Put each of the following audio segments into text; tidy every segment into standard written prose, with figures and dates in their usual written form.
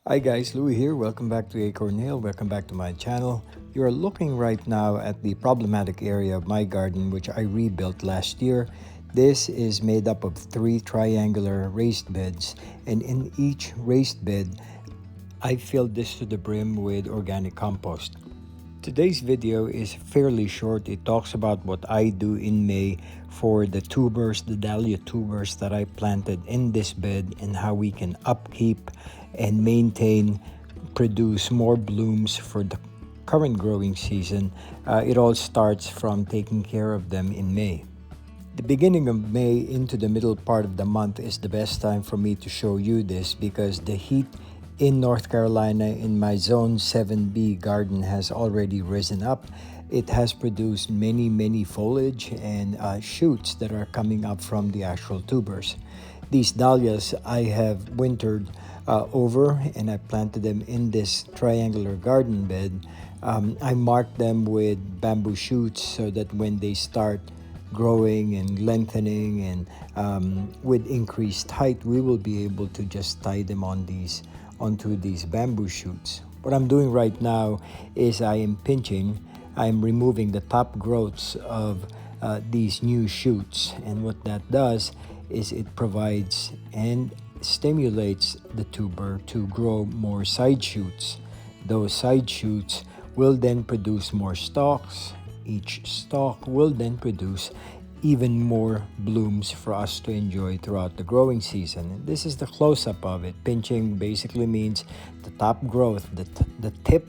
Hi guys, Louis here. Welcome back to Acorn. Welcome back to my channel. You are looking right now at the problematic area of my garden which I rebuilt last year. This is made up of 3 triangular raised beds, and in each raised bed I filled this to the brim with organic compost. Today's video is fairly short. It talks about what I do in May for the tubers, the dahlia tubers that I planted in this bed, and how we can upkeep and maintain, produce more blooms for the current growing season. It all starts from taking care of them in May. The beginning of May into the middle part of the month is the best time for me to show you this, because the heat in North Carolina in my Zone 7B garden has already risen up. It has produced many foliage and shoots that are coming up from the actual tubers. These dahlias I have wintered over, and I planted them in this triangular garden bed. I marked them with bamboo shoots so that when they start growing and lengthening and with increased height, we will be able to just tie them onto these bamboo shoots. What I'm doing right now is I'm removing the top growths of these new shoots, and what that does is it provides and stimulates the tuber to grow more side shoots. Those side shoots will then produce more stalks. Each stalk will then produce even more blooms for us to enjoy throughout the growing season. And this is the close-up of it. Pinching basically means the top growth, the tip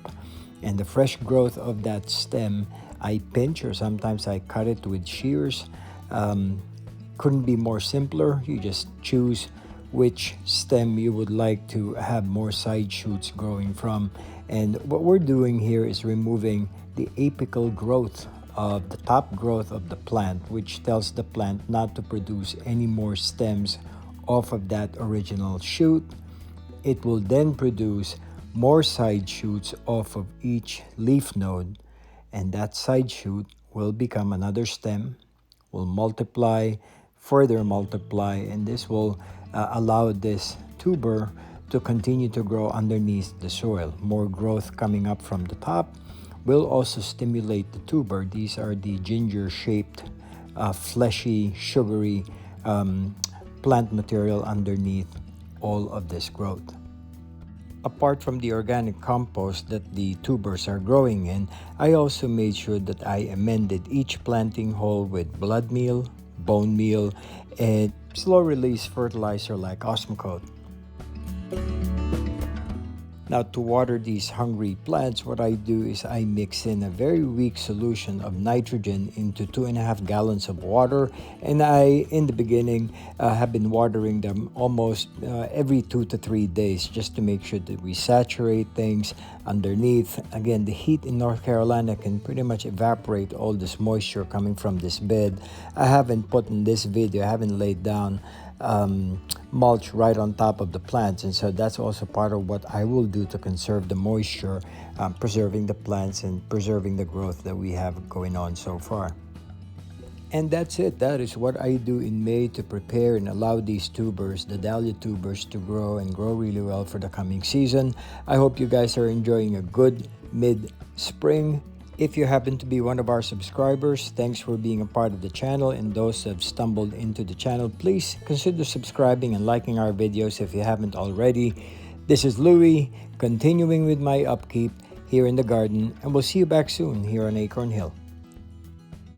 and the fresh growth of that stem I pinch, or sometimes I cut it with shears. Couldn't be more simpler. You just choose which stem you would like to have more side shoots growing from. And what we're doing here is removing the apical growth of the top growth of the plant, which tells the plant not to produce any more stems off of that original shoot. It will then produce more side shoots off of each leaf node, and that side shoot will become another stem, will multiply, further multiply, and this will allow this tuber to continue to grow underneath the soil. More growth coming up from the top will also stimulate the tuber. These are the ginger-shaped, fleshy, sugary plant material underneath all of this growth. Apart from the organic compost that the tubers are growing in, I also made sure that I amended each planting hole with blood meal, bone meal, and slow-release fertilizer like Osmocote. Now, to water these hungry plants, what I do is I mix in a very weak solution of nitrogen into 2.5 gallons of water, and I, in the beginning, have been watering them almost every 2 to 3 days, just to make sure that we saturate things underneath. Again, the heat in North Carolina can pretty much evaporate all this moisture coming from this bed. I haven't put in this video, I haven't laid down mulch right on top of the plants, and so that's also part of what I will do to conserve the moisture, preserving the plants and preserving the growth that we have going on so far. And that's it. That is what I do in May to prepare and allow these tubers, the dahlia tubers, to grow and grow really well for the coming season. I hope you guys are enjoying a good mid-spring. If you happen to be one of our subscribers, thanks for being a part of the channel, and those who have stumbled into the channel, please consider subscribing and liking our videos if you haven't already. This is Louis, continuing with my upkeep here in the garden, and we'll see you back soon here on Acorn Hill.